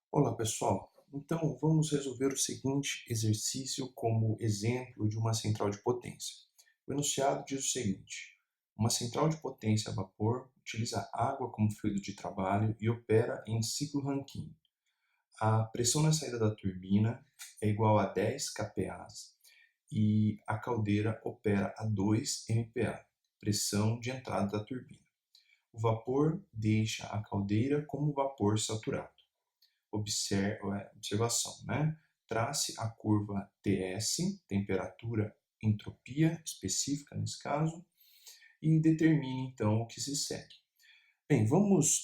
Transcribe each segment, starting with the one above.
Olá, pessoal. Então, vamos resolver o seguinte exercício como exemplo de uma central de potência. O enunciado diz o seguinte: uma central de potência a vapor utiliza água como fluido de trabalho e opera em ciclo Rankine. A pressão na saída da turbina é igual a 10 kPa e a caldeira opera a 2 MPa, pressão de entrada da turbina. O vapor deixa a caldeira como vapor saturado. Observação, né? Trace a curva TS, temperatura, entropia específica nesse caso, e determine então o que se segue. Bem, vamos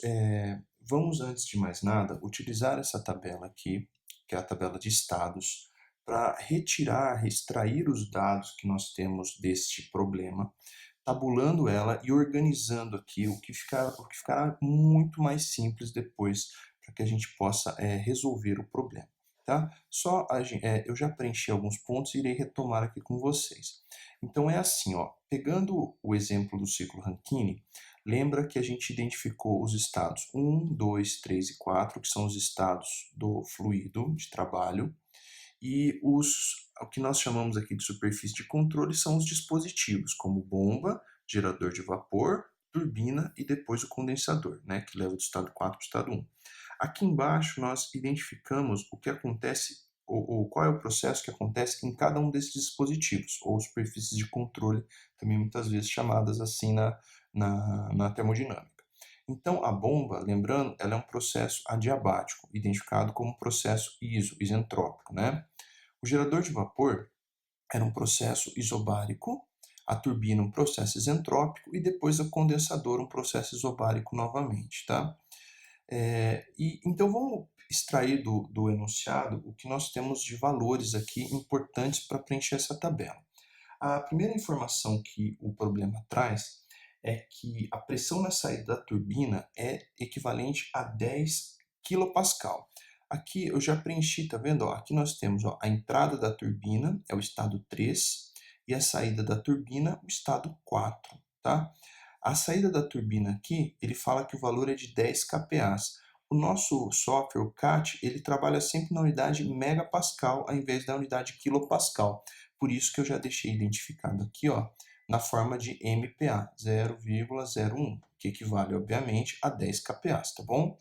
antes de mais nada utilizar essa tabela aqui, que é a tabela de estados, para retirar, extrair os dados que nós temos deste problema, tabulando ela e organizando aqui o que ficará muito mais simples depois para que a gente possa resolver o problema. Tá? Eu já preenchi alguns pontos e irei retomar aqui com vocês. Então é assim, ó, pegando o exemplo do ciclo Rankine, lembra que a gente identificou os estados 1, 2, 3 e 4, que são os estados do fluido de trabalho, e o que nós chamamos aqui de superfície de controle são os dispositivos, como bomba, gerador de vapor, turbina e depois o condensador, né, que leva do estado 4 para o estado 1. Aqui embaixo nós identificamos o que acontece, ou qual é o processo que acontece em cada um desses dispositivos, ou superfícies de controle, também muitas vezes chamadas assim na termodinâmica. Então, a bomba, lembrando, ela é um processo adiabático, identificado como processo isentrópico, né? O gerador de vapor era um processo isobárico, a turbina um processo isentrópico e depois o condensador um processo isobárico novamente, tá? Então vamos extrair do enunciado o que nós temos de valores aqui importantes para preencher essa tabela. A primeira informação que o problema traz é que a pressão na saída da turbina é equivalente a 10 kPa. Aqui eu já preenchi, tá vendo? Ó, aqui nós temos a entrada da turbina, é o estado 3, e a saída da turbina, o estado 4, tá? A saída da turbina aqui, ele fala que o valor é de 10 kPa. O nosso software, o CAT, ele trabalha sempre na unidade megapascal ao invés da unidade quilopascal. Por isso que eu já deixei identificado aqui, ó, na forma de MPa, 0,01, que equivale, obviamente, a 10 kPa, tá bom?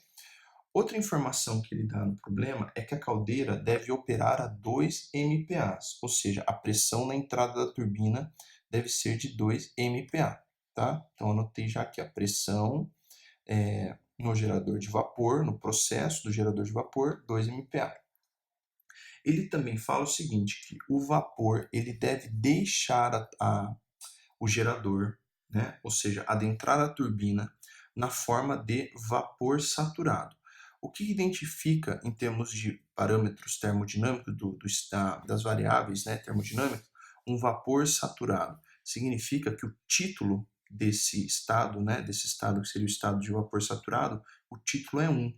Outra informação que ele dá no problema é que a caldeira deve operar a 2 MPa, ou seja, a pressão na entrada da turbina deve ser de 2 MPa, tá? Então, anotei já aqui a pressão no gerador de vapor, no processo do gerador de vapor, 2 MPa. Ele também fala o seguinte, que o vapor ele deve deixar o gerador, né, ou seja, adentrar a turbina na forma de vapor saturado. O que identifica em termos de parâmetros termodinâmicos das variáveis, né, termodinâmicas, um vapor saturado? Significa que o título desse estado, né, desse estado que seria o estado de vapor saturado, o título é 1.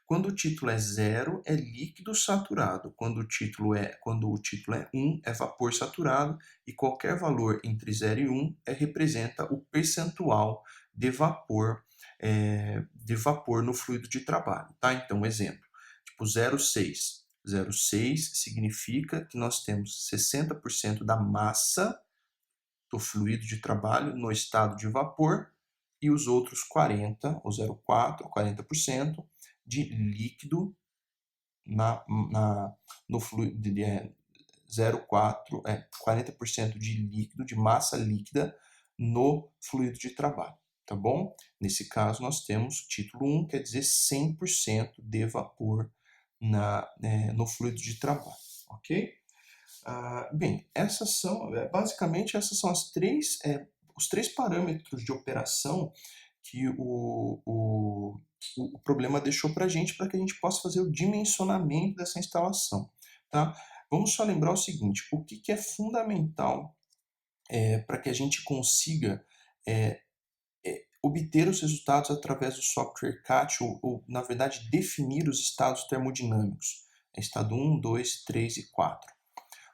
Quando o título é 0, é líquido saturado. Quando o título é 1, é vapor saturado. E qualquer valor entre 0 e 1 representa o percentual de vapor no fluido de trabalho. Tá? Então, exemplo, tipo 0,6. 0,6 significa que nós temos 60% da massa do fluido de trabalho no estado de vapor e os outros 40, ou 0,4, 40% de líquido no fluido, 0,4, 40% de líquido, de massa líquida no fluido de trabalho, tá bom? Nesse caso, nós temos título 1, quer dizer 100% de vapor no fluido de trabalho, ok? Bem, basicamente, essas são os três parâmetros de operação que o problema deixou para a gente, para que a gente possa fazer o dimensionamento dessa instalação. Tá? Vamos só lembrar o seguinte, o que é fundamental para que a gente consiga obter os resultados através do software CAT, na verdade, definir os estados termodinâmicos. Estado 1, 2, 3 e 4.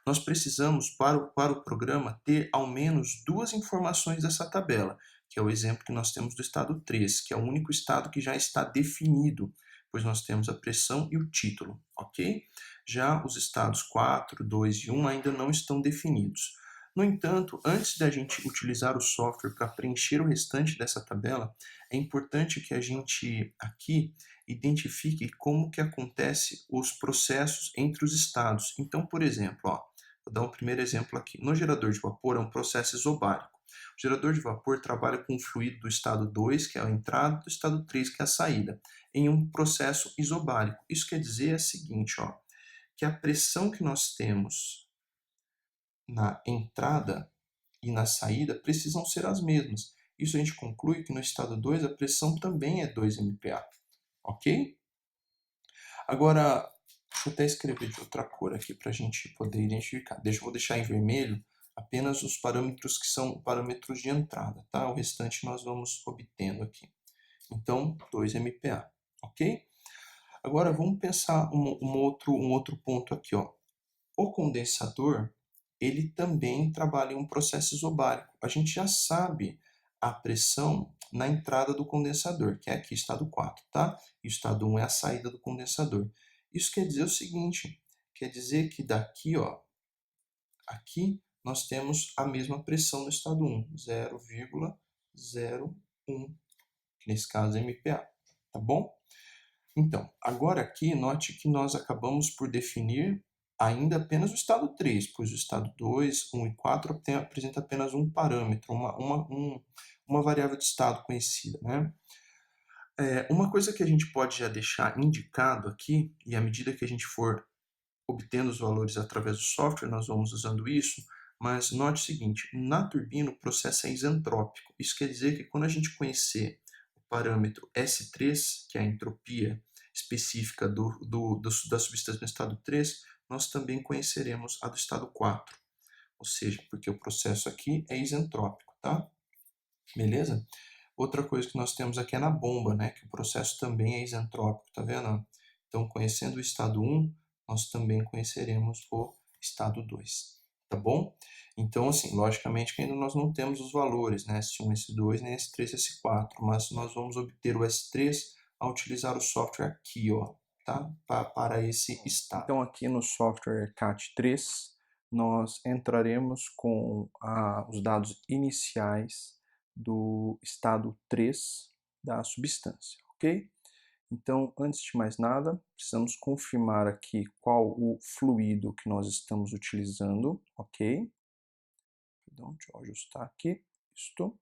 Nós precisamos, para o programa, ter ao menos duas informações dessa tabela, que é o exemplo que nós temos do estado 3, que é o único estado que já está definido pois nós temos a pressão e o título, ok? Já os estados 4, 2 e 1 ainda não estão definidos. No entanto, antes da gente utilizar o software para preencher o restante dessa tabela, é importante que a gente aqui identifique como que acontece os processos entre os estados. Então, por exemplo, ó, vou dar um primeiro exemplo aqui. No gerador de vapor é um processo isobárico. O gerador de vapor trabalha com o fluido do estado 2, que é a entrada, do estado 3, que é a saída, em um processo isobárico. Isso quer dizer o seguinte, ó, que a pressão que nós temos na entrada e na saída precisam ser as mesmas. Isso a gente conclui que no estado 2 a pressão também é 2 MPa, ok? Agora, deixa eu até escrever de outra cor aqui para a gente poder identificar. Vou deixar em vermelho apenas os parâmetros que são parâmetros de entrada, tá? O restante nós vamos obtendo aqui. Então, 2 MPa, ok? Agora, vamos pensar um outro ponto aqui, ó. O condensador, ele também trabalha em um processo isobárico. A gente já sabe a pressão na entrada do condensador, que é aqui, estado 4, tá? E o estado 1 é a saída do condensador. Isso quer dizer o seguinte, quer dizer que daqui, ó, aqui nós temos a mesma pressão no estado 1, 0,01, que nesse caso é MPa, tá bom? Então, agora aqui, note que nós acabamos por definir ainda apenas o estado 3, pois o estado 2, 1 e 4 apresenta apenas um parâmetro, uma variável de estado conhecida, né? Uma coisa que a gente pode já deixar indicado aqui, e à medida que a gente for obtendo os valores através do software, nós vamos usando isso, mas note o seguinte, na turbina o processo é isentrópico. Isso quer dizer que quando a gente conhecer o parâmetro S3, que é a entropia específica da substância no estado 3, nós também conheceremos a do estado 4. Ou seja, porque o processo aqui é isentrópico, tá? Beleza? Outra coisa que nós temos aqui é na bomba, né? Que o processo também é isentrópico, tá vendo? Então, conhecendo o estado 1, nós também conheceremos o estado 2, tá bom? Então, assim, logicamente que ainda nós não temos os valores, né? S1, S2, nem S3, S4, mas nós vamos obter o S3 ao utilizar o software aqui, ó, tá? Para esse estado. Então, aqui no software CAT3, nós entraremos com os dados iniciais do estado 3 da substância, ok? Então, antes de mais nada, precisamos confirmar aqui qual o fluido que nós estamos utilizando, ok? Então, deixa eu ajustar aqui, isto.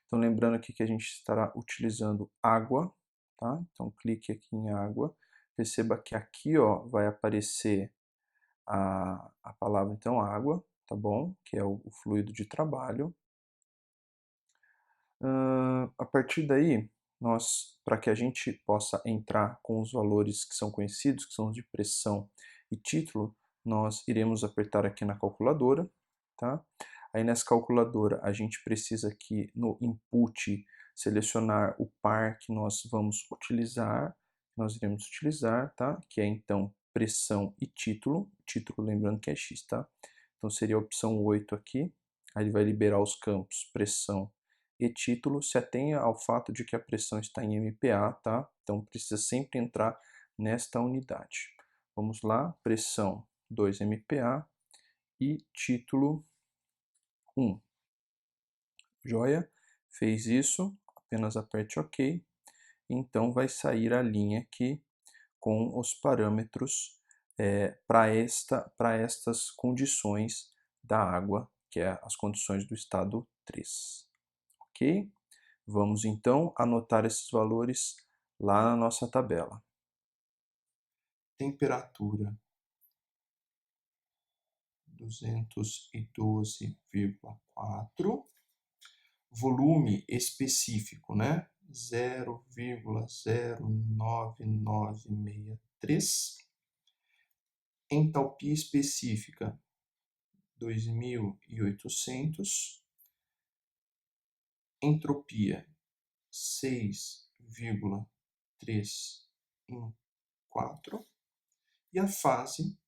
Então, lembrando aqui que a gente estará utilizando água, tá? Então, clique aqui em água. Perceba que aqui, ó, vai aparecer a palavra, então, água, tá bom? Que é o fluido de trabalho. A partir daí, para que a gente possa entrar com os valores que são conhecidos, que são os de pressão e título, nós iremos apertar aqui na calculadora, tá? Aí nessa calculadora a gente precisa aqui no input selecionar o par que nós iremos utilizar, tá? Que é então pressão e título, lembrando que é X, tá? Então seria a opção 8 aqui, aí ele vai liberar os campos pressão e título, se atenha ao fato de que a pressão está em MPa, tá? Então precisa sempre entrar nesta unidade. Vamos lá, pressão 2 MPa e título 1. Joia? Fez isso, apenas aperte OK. Então vai sair a linha aqui com os parâmetros para estas condições da água, que é as condições do estado 3. Ok? Vamos então anotar esses valores lá na nossa tabela. Temperatura 212,4. Volume específico, né? 0,09963. Entalpia específica 2.800. Entropia 6,314 e a fase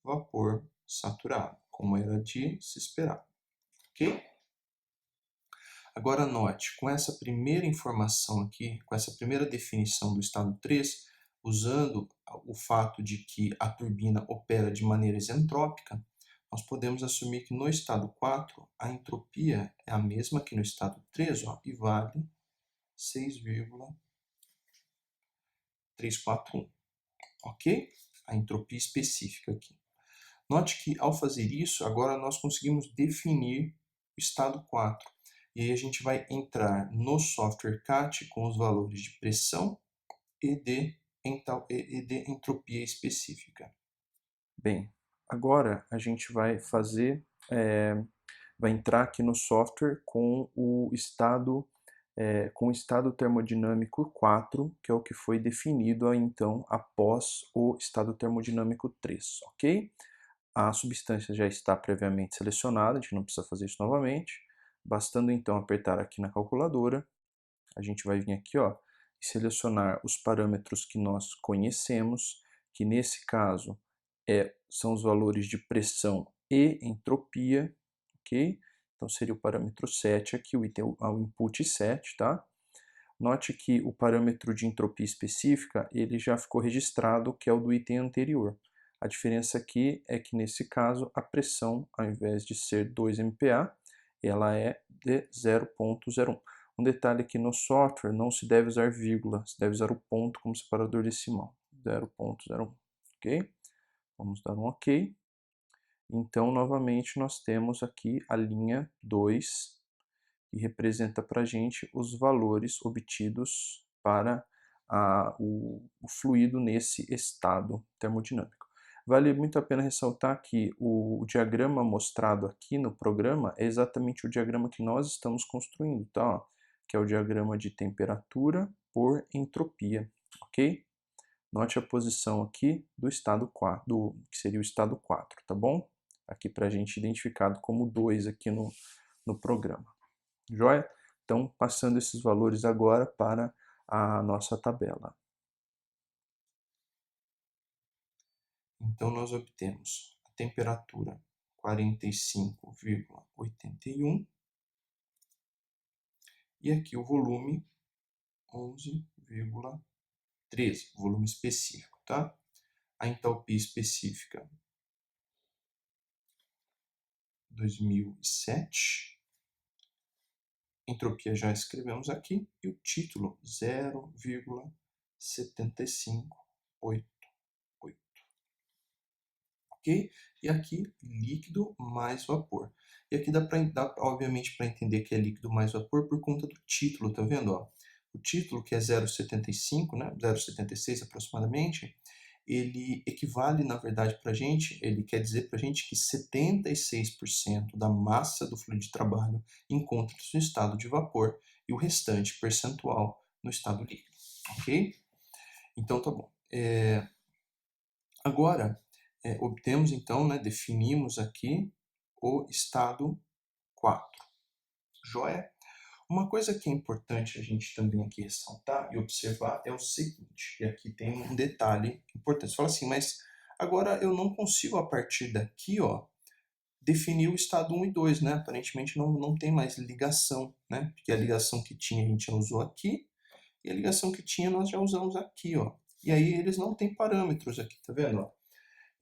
vapor saturado, como era de se esperar, ok? Agora note, com essa primeira informação aqui, com essa primeira definição do estado 3, usando o fato de que a turbina opera de maneira isentrópica, nós podemos assumir que no estado 4 a entropia é a mesma que no estado 3, ó, e vale 6,341, ok? A entropia específica aqui. Note que ao fazer isso, agora nós conseguimos definir o estado 4. E aí a gente vai entrar no software CAT com os valores de pressão e de entropia específica. Bem, agora a gente vai vai entrar aqui no software com o estado termodinâmico 4, que é o que foi definido então após o estado termodinâmico 3, ok? A substância já está previamente selecionada, a gente não precisa fazer isso novamente. Bastando então apertar aqui na calculadora, a gente vai vir aqui, ó, e selecionar os parâmetros que nós conhecemos, que nesse caso são os valores de pressão e entropia, ok? Então seria o parâmetro 7 aqui, o input 7, tá? Note que o parâmetro de entropia específica, ele já ficou registrado, que é o do item anterior. A diferença aqui é que, nesse caso, a pressão, ao invés de ser 2 MPa, ela é de 0,01. Um detalhe aqui no software, não se deve usar vírgula, se deve usar o ponto como separador decimal, 0,01, ok? Vamos dar um ok. Então, novamente, nós temos aqui a linha 2, que representa para a gente os valores obtidos para o fluido nesse estado termodinâmico. Vale muito a pena ressaltar que o diagrama mostrado aqui no programa é exatamente o diagrama que nós estamos construindo, tá? Que é o diagrama de temperatura por entropia, ok? Note a posição aqui do estado 4, que seria o estado 4, tá bom? Aqui para a gente identificado como 2 aqui no programa. Joia? Então, passando esses valores agora para a nossa tabela. Então, nós obtemos a temperatura 45,81 e aqui o volume 11,13, volume específico, tá? A entalpia específica 2007, entropia já escrevemos aqui, e o título 0,758. Ok? E aqui, líquido mais vapor. E aqui dá obviamente, para entender que é líquido mais vapor por conta do título, tá vendo? Ó? O título, que é 0,75, né? 0,76 aproximadamente, ele equivale, na verdade, para a gente, ele quer dizer para a gente que 76% da massa do fluido de trabalho encontra-se no estado de vapor e o restante percentual no estado líquido, ok? Então, tá bom. Agora, obtemos então, né, definimos aqui o estado 4. Joia? Uma coisa que é importante a gente também aqui ressaltar e observar é o seguinte, e aqui tem um detalhe importante. Você fala assim, mas agora eu não consigo a partir daqui, ó, definir o estado 1 e 2, né? Aparentemente não tem mais ligação, né? Porque a ligação que tinha a gente já usou aqui, e a ligação que tinha nós já usamos aqui, ó. E aí eles não têm parâmetros aqui, tá vendo, ó?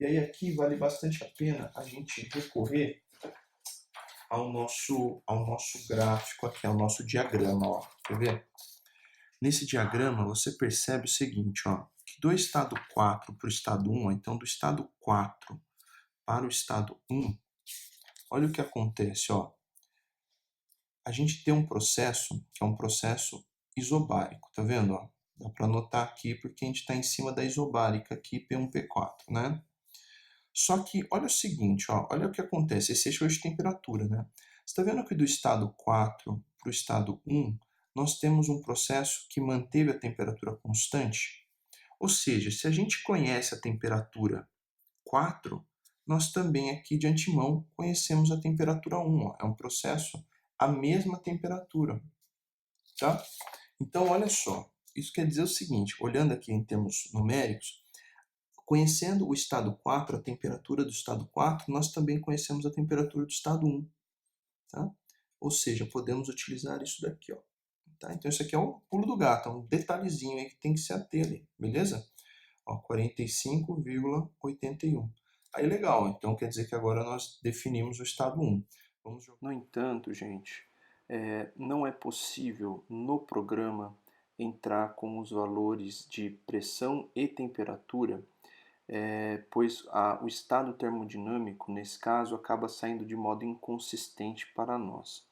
E aí aqui vale bastante a pena a gente recorrer ao nosso gráfico aqui, ao nosso diagrama, ó. Quer ver? Nesse diagrama você percebe o seguinte, ó, que do estado 4 para o estado 1, ó, então do estado 4 para o estado 1, olha o que acontece, ó. A gente tem um processo que é um processo isobárico, tá vendo, ó? Dá para anotar aqui porque a gente está em cima da isobárica aqui, P1, P4, né? Só que olha o seguinte, ó, olha o que acontece, esse eixo de temperatura, né? Você está vendo que do estado 4 para o estado 1, nós temos um processo que manteve a temperatura constante? Ou seja, se a gente conhece a temperatura 4, nós também aqui de antemão conhecemos a temperatura 1, ó, é um processo à mesma temperatura, tá? Então, olha só, isso quer dizer o seguinte, olhando aqui em termos numéricos, conhecendo o estado 4, a temperatura do estado 4, nós também conhecemos a temperatura do estado 1. Tá? Ou seja, podemos utilizar isso daqui. Ó. Tá? Então, isso aqui é o pulo do gato, é um detalhezinho aí que tem que se ater ali, beleza? Ó, 45,81. Aí legal, então quer dizer que agora nós definimos o estado 1. No entanto, gente, não é possível no programa entrar com os valores de pressão e temperatura, pois o estado termodinâmico, nesse caso, acaba saindo de modo inconsistente para nós.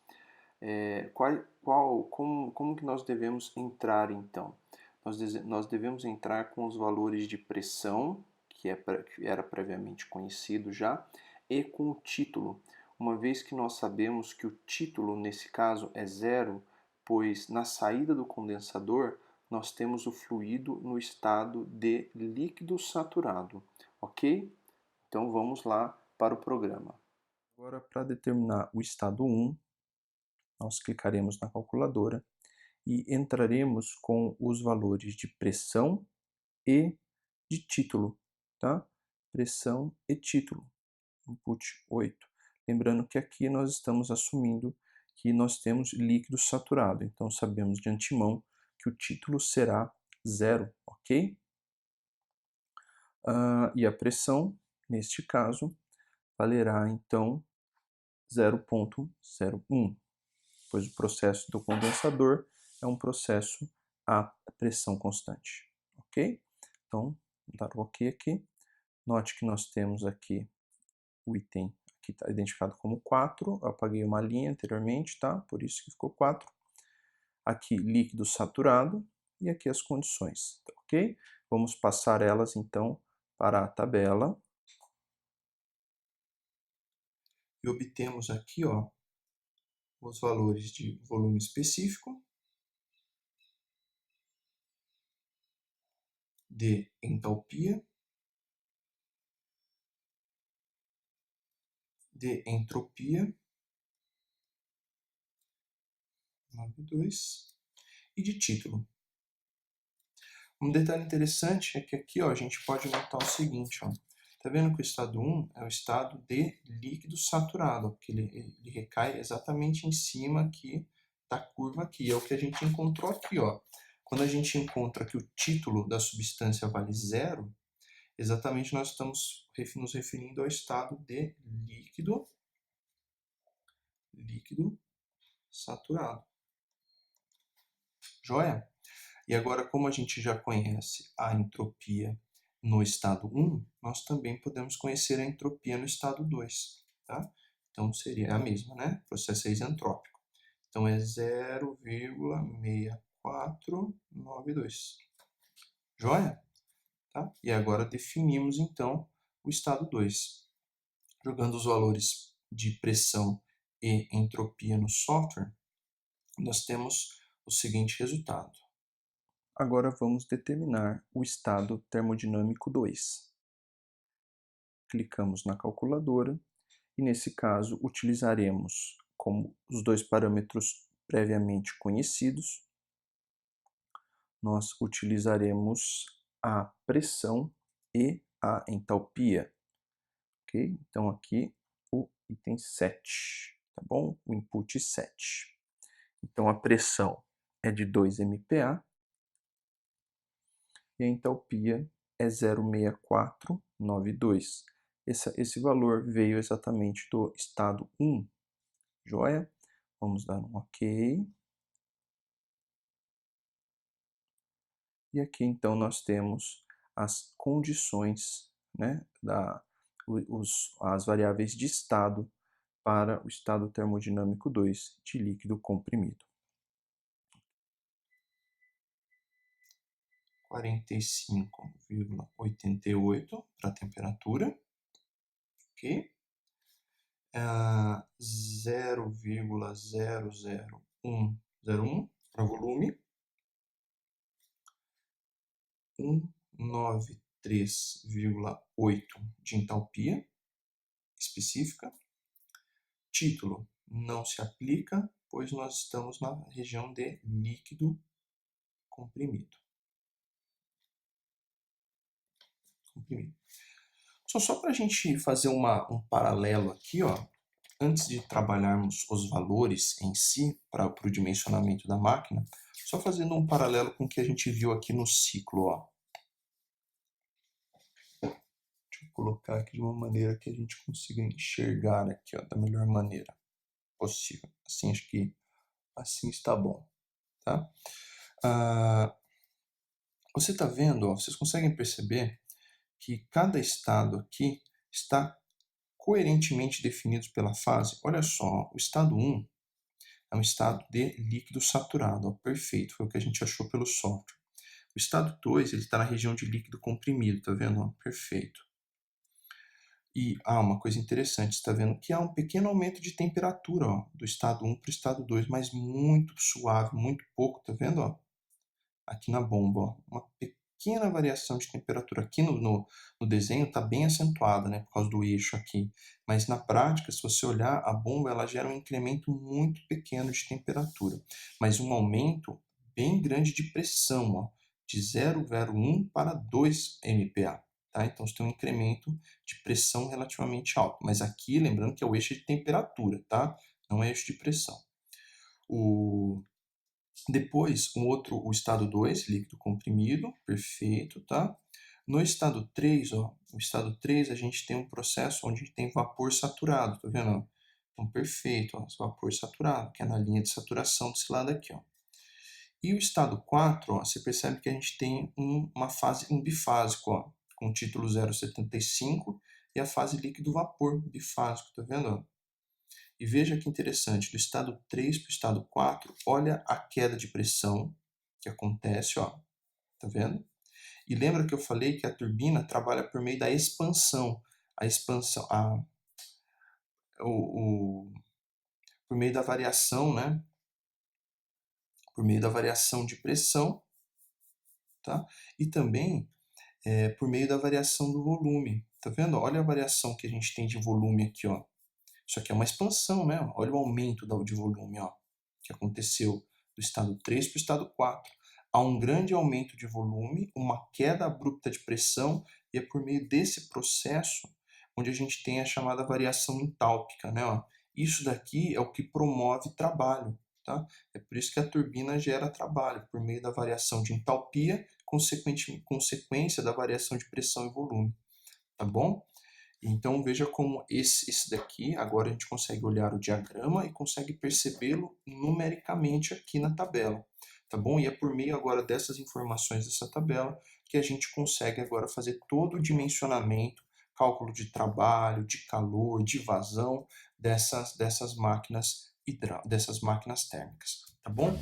Como que nós devemos entrar então? Nós devemos entrar com os valores de pressão, que era previamente conhecido já, e com o título, uma vez que nós sabemos que o título nesse caso é zero, pois na saída do condensador nós temos o fluido no estado de líquido saturado, ok? Então vamos lá para o programa. Agora, para determinar o estado 1, nós clicaremos na calculadora e entraremos com os valores de pressão e de título, tá? Pressão e título, input 8. Lembrando que aqui nós estamos assumindo que nós temos líquido saturado, então sabemos de antemão que o título será zero, ok? E a pressão, neste caso, valerá então 0,01, pois o processo do condensador é um processo a pressão constante, ok? Então, vou dar o ok aqui. Note que nós temos aqui o item que está identificado como 4, eu apaguei uma linha anteriormente, tá? Por isso que ficou 4. Aqui, líquido saturado, e aqui as condições, tá, ok? Vamos passar elas, então, para a tabela. E obtemos aqui, ó, os valores de volume específico, de entalpia, de entropia, 9,2, e de título. Um detalhe interessante é que aqui, ó, a gente pode notar o seguinte, ó. Tá vendo que o estado 1 é o estado de líquido saturado, porque ele recai exatamente em cima aqui da curva aqui. É o que a gente encontrou aqui, ó. Quando a gente encontra que o título da substância vale zero, exatamente nós estamos nos referindo ao estado de líquido saturado. Joia? E agora, como a gente já conhece a entropia no estado 1, nós também podemos conhecer a entropia no estado 2, tá? Então, seria a mesma, né? O processo é isentrópico. Então, é 0,6492. Joia? Tá? E agora definimos, então, o estado 2. Jogando os valores de pressão e entropia no software, nós temos o seguinte resultado. Agora vamos determinar o estado termodinâmico 2. Clicamos na calculadora e, nesse caso, utilizaremos como os dois parâmetros previamente conhecidos. Nós utilizaremos a pressão e a entalpia. Ok? Então, aqui o item 7, tá bom? O input 7. Então, a pressão é de 2 MPa. E a entalpia é 0,6492. Esse valor veio exatamente do estado 1, joia? Vamos dar um OK. E aqui então nós temos as condições, né, as variáveis de estado para o estado termodinâmico 2 de líquido comprimido. 45,88 para a temperatura, ok? 0,00101 para volume, 193,8 de entalpia específica. Título não se aplica, pois nós estamos na região de líquido comprimido. Só para a gente fazer um paralelo aqui, ó, antes de trabalharmos os valores em si para o dimensionamento da máquina, só fazendo um paralelo com o que a gente viu aqui no ciclo, ó. colocar aqui de uma maneira que a gente consiga enxergar aqui, ó, da melhor maneira possível. Assim, acho que assim está bom, tá? Você está vendo, ó, vocês conseguem perceber que cada estado aqui está coerentemente definido pela fase? Olha só, ó, o estado 1 é um estado de líquido saturado, ó, perfeito, foi o que a gente achou pelo software. O estado 2 ele está na região de líquido comprimido, tá vendo? Ó, perfeito. E uma coisa interessante, está vendo que há um pequeno aumento de temperatura, ó, do estado 1 para o estado 2, mas muito suave, muito pouco, tá vendo? Ó? Aqui na bomba, ó, uma pequena variação de temperatura. Aqui no desenho está bem acentuada, né, por causa do eixo aqui. Mas na prática, se você olhar, a bomba ela gera um incremento muito pequeno de temperatura, mas um aumento bem grande de pressão, ó, de 0,1 para 2 MPa. Tá? Então, você tem um incremento de pressão relativamente alto. Mas aqui, lembrando que é o eixo de temperatura, tá? Não é eixo de pressão. Depois, o estado 2, líquido comprimido, perfeito, tá? No estado 3, ó, o estado 3 a gente tem um processo onde tem vapor saturado, tá vendo? Então, perfeito, ó, esse vapor saturado, que é na linha de saturação desse lado aqui, ó. E o estado 4, ó, você percebe que a gente tem uma fase, um bifásico, ó, com o título 0,75 e a fase líquido-vapor bifásico, tá vendo? Ó? E veja que interessante, do estado 3 para o estado 4, olha a queda de pressão que acontece, ó, tá vendo? E lembra que eu falei que a turbina trabalha por meio da expansão, a expansão, por meio da variação, né? Por meio da variação de pressão, tá? E também por meio da variação do volume, tá vendo? Olha a variação que a gente tem de volume aqui, ó. Isso aqui é uma expansão, né? Olha o aumento de volume, ó, que aconteceu do estado 3 para o estado 4. Há um grande aumento de volume, uma queda abrupta de pressão, e é por meio desse processo onde a gente tem a chamada variação entálpica, né? Ó. Isso daqui é o que promove trabalho, tá? É por isso que a turbina gera trabalho, por meio da variação de entalpia, consequência da variação de pressão e volume, tá bom? Então veja como esse daqui, agora a gente consegue olhar o diagrama e consegue percebê-lo numericamente aqui na tabela, tá bom? E é por meio agora dessas informações dessa tabela que a gente consegue agora fazer todo o dimensionamento, cálculo de trabalho, de calor, de vazão dessas máquinas térmicas, tá bom?